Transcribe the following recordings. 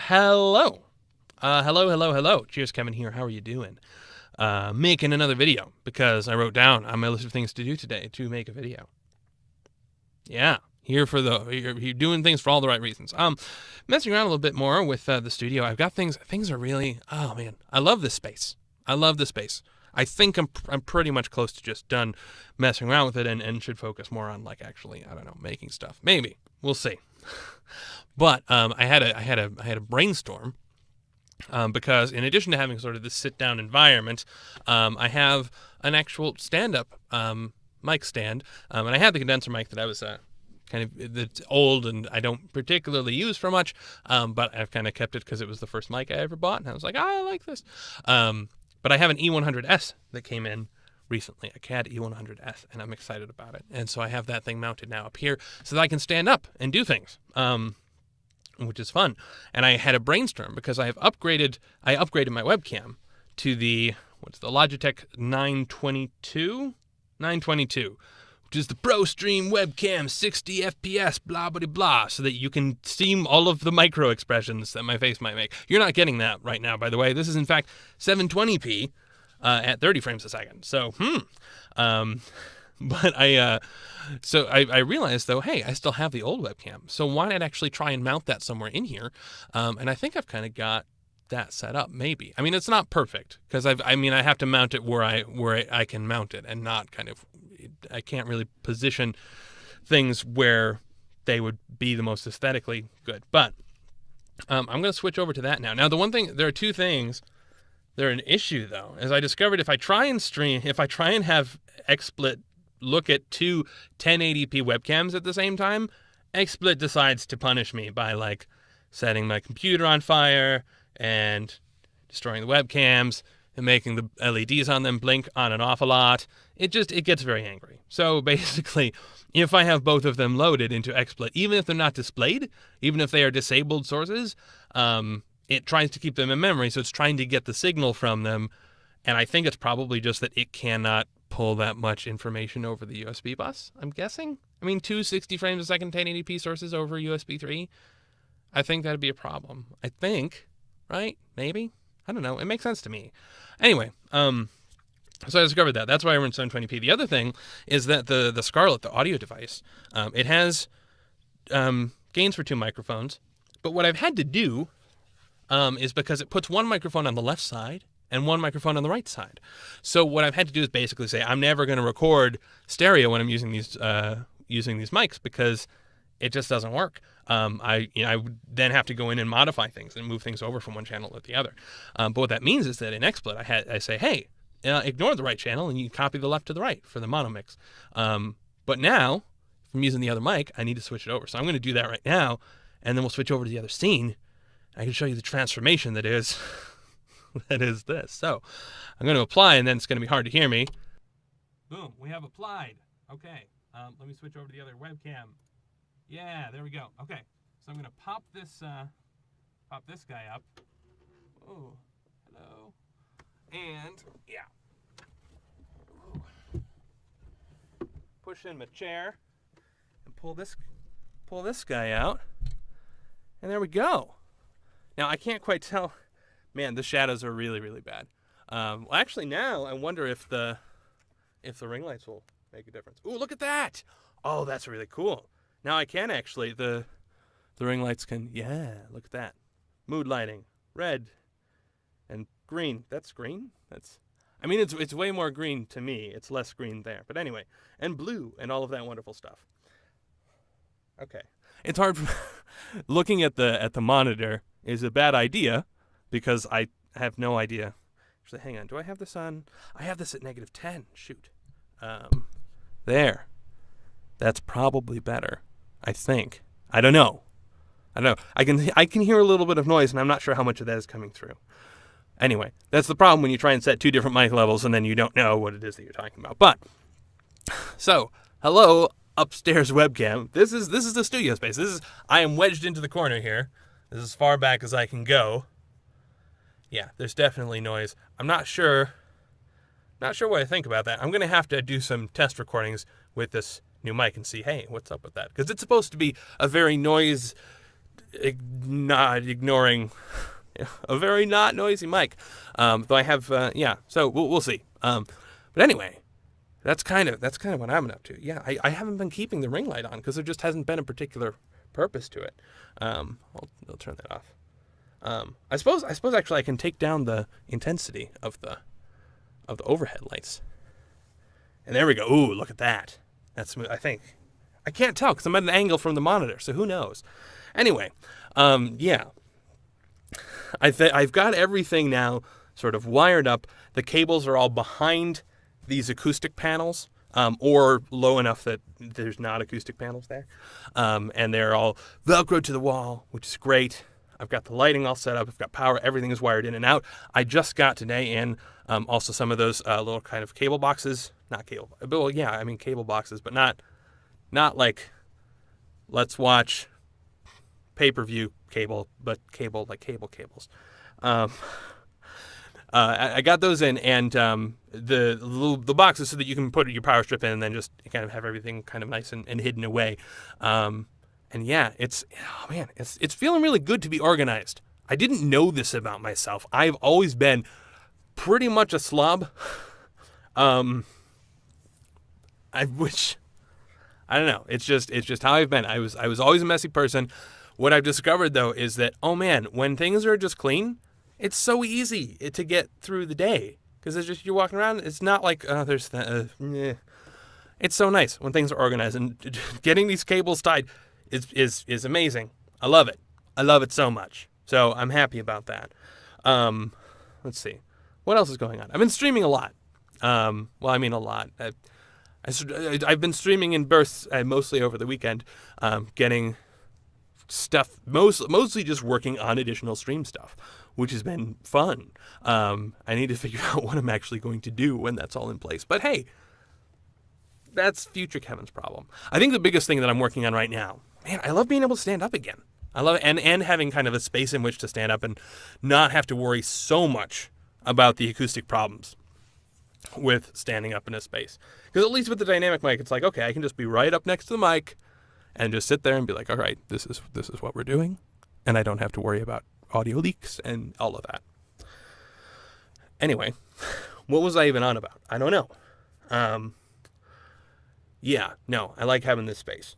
Hello. Hello. Cheers, Kevin here. How are you doing? Making another video because I wrote down on my list of things to do today to make a video. Yeah, you're doing things for all the right reasons. Messing around a little bit more with the studio. I've got things are really, oh man, I love this space. I think I'm pretty much close to just done messing around with it and should focus more on actually, I don't know, making stuff. Maybe. We'll see. But I had a brainstorm because in addition to having sort of this sit-down environment, I have an actual stand-up mic stand, and I had the condenser mic that I was that's old and I don't particularly use for much, but I've kind of kept it because it was the first mic I ever bought, and I was like, I like this. But I have an E100S that came in recently, a CAD E100S, and I'm excited about it. And so I have that thing mounted now up here so that I can stand up and do things, which is fun. And I had a brainstorm because I upgraded my webcam to the Logitech 922, which is the Pro Stream webcam, 60 FPS, blah, blah, blah, so that you can see all of the micro expressions that my face might make. You're not getting that right now, by the way. This is, in fact, 720p at 30 frames a second. So, but I realized, though, hey, I still have the old webcam. So why not actually try and mount that somewhere in here? And I think I've kind of got that set up, maybe. I mean, it's not perfect because I have to mount it where I can mount it and not I can't really position things where they would be the most aesthetically good. But I'm going to switch over to that now. Now, there are two things. They're an issue, though, as I discovered if I try and have XSplit look at two 1080p webcams at the same time, XSplit decides to punish me by setting my computer on fire and destroying the webcams and making the LEDs on them blink on and off a lot. It gets very angry. So basically, if I have both of them loaded into XSplit, even if they're not displayed, even if they are disabled sources, it tries to keep them in memory, so it's trying to get the signal from them, and I think it's probably just that it cannot pull that much information over the USB bus, I'm guessing. I mean, two 60 frames a second 1080p sources over USB 3, I think that'd be a problem. I think, right? Maybe? I don't know. It makes sense to me. Anyway, so I discovered that. That's why I run 720p. The other thing is that the Scarlett, the audio device, it has gains for two microphones, but what I've had to do is because it puts one microphone on the left side and one microphone on the right side. So what I've had to do is basically say I'm never going to record stereo when I'm using these mics because it just doesn't work. I would then have to go in and modify things and move things over from one channel to the other. But what that means is that in XSplit I say, hey, ignore the right channel and you copy the left to the right for the mono mix. But now, if I'm using the other mic, I need to switch it over. So I'm going to do that right now, and then we'll switch over to the other scene. I can show you the transformation that is this. So I'm going to apply, and then it's going to be hard to hear me. Boom, we have applied. Okay, let me switch over to the other webcam. Yeah, there we go. Okay, so I'm going to pop this guy up. Oh, hello. And yeah. Ooh. Push in my chair and pull this guy out. And there we go. Now, I can't quite tell. Man, the shadows are really, really bad. Well, actually, now I wonder if the ring lights will make a difference. Ooh, look at that! Oh, that's really cool. Now I can actually, the ring lights can, yeah, look at that. Mood lighting, red and green. That's green? It's way more green to me. It's less green there. But anyway, and blue and all of that wonderful stuff. Okay. It's hard. Looking at the monitor is a bad idea because I have no idea. Actually, hang on. Do I have this on? I have this at -10. Shoot. There. That's probably better, I think. I don't know. I can hear a little bit of noise, and I'm not sure how much of that is coming through. Anyway, that's the problem when you try and set two different mic levels and then you don't know what it is that you're talking about. But so, hello, upstairs webcam. This is the studio space. I am wedged into the corner here. This is as far back as I can go. Yeah, there's definitely noise. I'm not sure what I think about that. I'm going to have to do some test recordings with this new mic and see, hey, what's up with that? Because it's supposed to be a very noise not ignoring a very not noisy mic. Though I have, so we'll see. But anyway, that's kind of what I'm up to. Yeah, I haven't been keeping the ring light on because there just hasn't been a particular purpose to it. I'll turn that off. I suppose actually I can take down the intensity of the overhead lights. And there we go. Ooh, look at that. That's smooth. I think. I can't tell because I'm at an angle from the monitor, so who knows? Anyway, yeah. I've got everything now sort of wired up. The cables are all behind these acoustic panels, or low enough that there's not acoustic panels there. And they're all Velcroed to the wall, which is great. I've got the lighting all set up. I've got power. Everything is wired in and out. I just got today in also some of those little kind of cable boxes. Not cable. Well, yeah, I mean cable boxes, but not like let's watch pay-per-view cable, but cable like cable cables. I got those in, and the boxes so that you can put your power strip in and then just kind of have everything kind of nice and hidden away. And yeah, it's feeling really good to be organized. I didn't know this about myself. I've always been pretty much a slob. I don't know. It's just how I've been. I was always a messy person. What I've discovered though is that, oh man, when things are just clean, it's so easy to get through the day because it's just you're walking around. It's not like there's It's so nice when things are organized, and getting these cables tied is amazing. I love it. I love it so much. So I'm happy about that. Let's see. What else is going on? I've been streaming a lot. Well, I mean a lot. I've been streaming in bursts, mostly over the weekend, getting stuff, mostly just working on additional stream stuff, which has been fun. I need to figure out what I'm actually going to do when that's all in place. But hey, that's future Kevin's problem. I think the biggest thing that I'm working on right now, man, I love being able to stand up again. I love it, and having kind of a space in which to stand up and not have to worry so much about the acoustic problems with standing up in a space. Because at least with the dynamic mic, it's like, okay, I can just be right up next to the mic and just sit there and be like, all right, this is what we're doing, and I don't have to worry about audio leaks and all of that. Anyway, what was I even on about? I don't know. Yeah, no, I like having this space.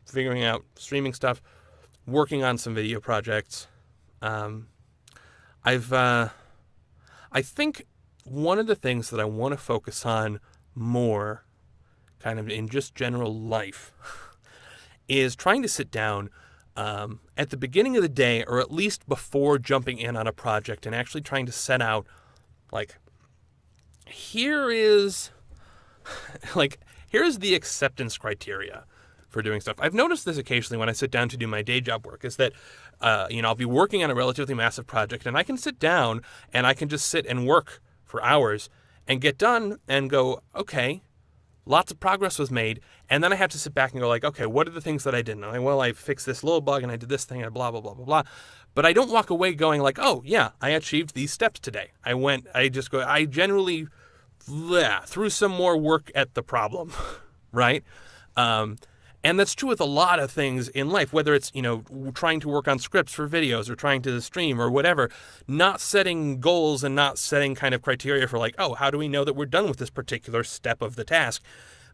Figuring out streaming stuff, working on some video projects. I think one of the things that I want to focus on more, kind of in just general life, is trying to sit down at the beginning of the day, or at least before jumping in on a project, and actually trying to set out, like, here's the acceptance criteria for doing stuff. I've noticed this occasionally when I sit down to do my day job work, is that, I'll be working on a relatively massive project, and I can sit down and I can just sit and work for hours and get done and go, okay, lots of progress was made. And then I have to sit back and go like, okay, what are the things that I did? And I'm like, well, I fixed this little bug and I did this thing and blah, blah, blah, blah, blah. But I don't walk away going like, oh yeah, I achieved these steps today. I generally threw some more work at the problem, right? And that's true with a lot of things in life, whether it's, trying to work on scripts for videos or trying to stream or whatever, not setting goals and not setting kind of criteria for like, oh, how do we know that we're done with this particular step of the task,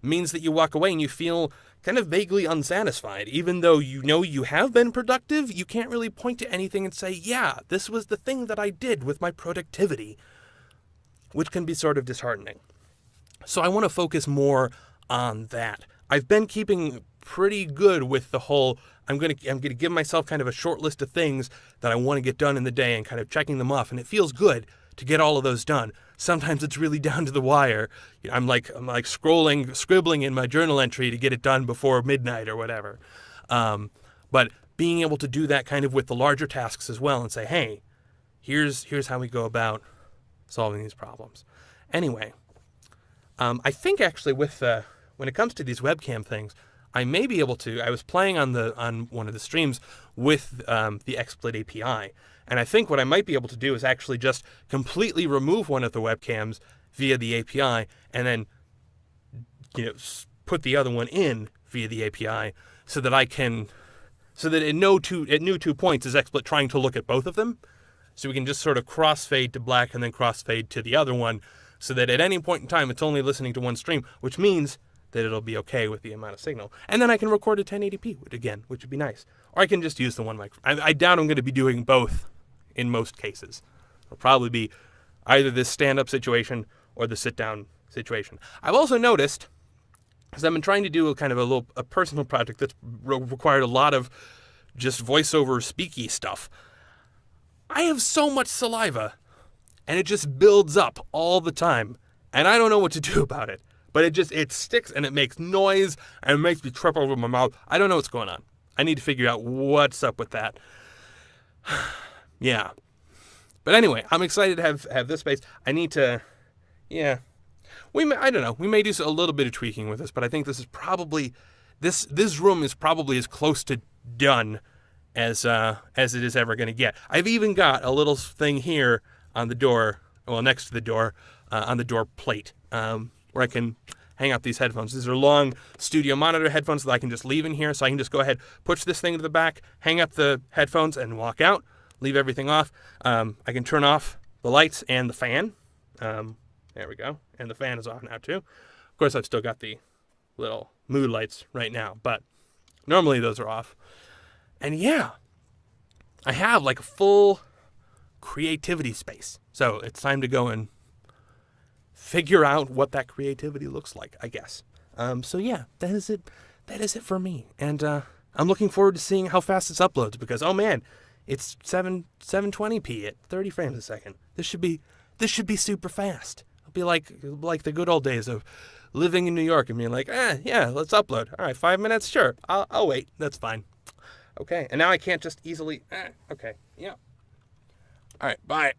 means that you walk away and you feel kind of vaguely unsatisfied. Even though you have been productive, you can't really point to anything and say, yeah, this was the thing that I did with my productivity, which can be sort of disheartening. So I want to focus more on that. I've been keeping pretty good with the whole, I'm going to give myself kind of a short list of things that I want to get done in the day and kind of checking them off. And it feels good to get all of those done. Sometimes it's really down to the wire. I'm like scribbling in my journal entry to get it done before midnight or whatever. But being able to do that kind of with the larger tasks as well and say, hey, here's how we go about solving these problems. Anyway, I think actually when it comes to these webcam things, I may be able to. I was playing on one of the streams with the XSplit API, and I think what I might be able to do is actually just completely remove one of the webcams via the API, and then put the other one in via the API, so that I can so that at no two points is XSplit trying to look at both of them. So we can just sort of crossfade to black and then crossfade to the other one, so that at any point in time it's only listening to one stream, which means that it'll be okay with the amount of signal. And then I can record at 1080p again, which would be nice. Or I can just use the one microphone. I doubt I'm going to be doing both in most cases. It'll probably be either this stand-up situation or the sit-down situation. I've also noticed, because I've been trying to do a personal project that's required a lot of just voiceover speaky stuff. I have so much saliva, and it just builds up all the time, and I don't know what to do about it. But it sticks, and it makes noise, and it makes me trip over my mouth. I don't know what's going on. I need to figure out what's up with that. Yeah. But anyway, I'm excited to have this space. I need to, yeah. I don't know. We may do a little bit of tweaking with this, but I think this is probably, this room is probably as close to done as it is ever going to get. I've even got a little thing here on the door, well, next to the door, on the door plate, where I can hang up these headphones. These are long studio monitor headphones that I can just leave in here, so I can just go ahead, push this thing to the back, hang up the headphones, and walk out, leave everything off. I can turn off the lights and the fan. There we go. And the fan is off now, too. Of course, I've still got the little mood lights right now, but normally those are off. And yeah, I have like a full creativity space. So it's time to go and figure out what that creativity looks like, I guess. So yeah, that is it. That is it for me. And I'm looking forward to seeing how fast this uploads, because oh man, it's 720p at 30 frames a second. This should be super fast. It'll be like the good old days of living in New York and being like, yeah, let's upload. All right, 5 minutes, sure. I'll wait. That's fine. Okay, and now I can't just easily. Okay, yeah. All right, bye.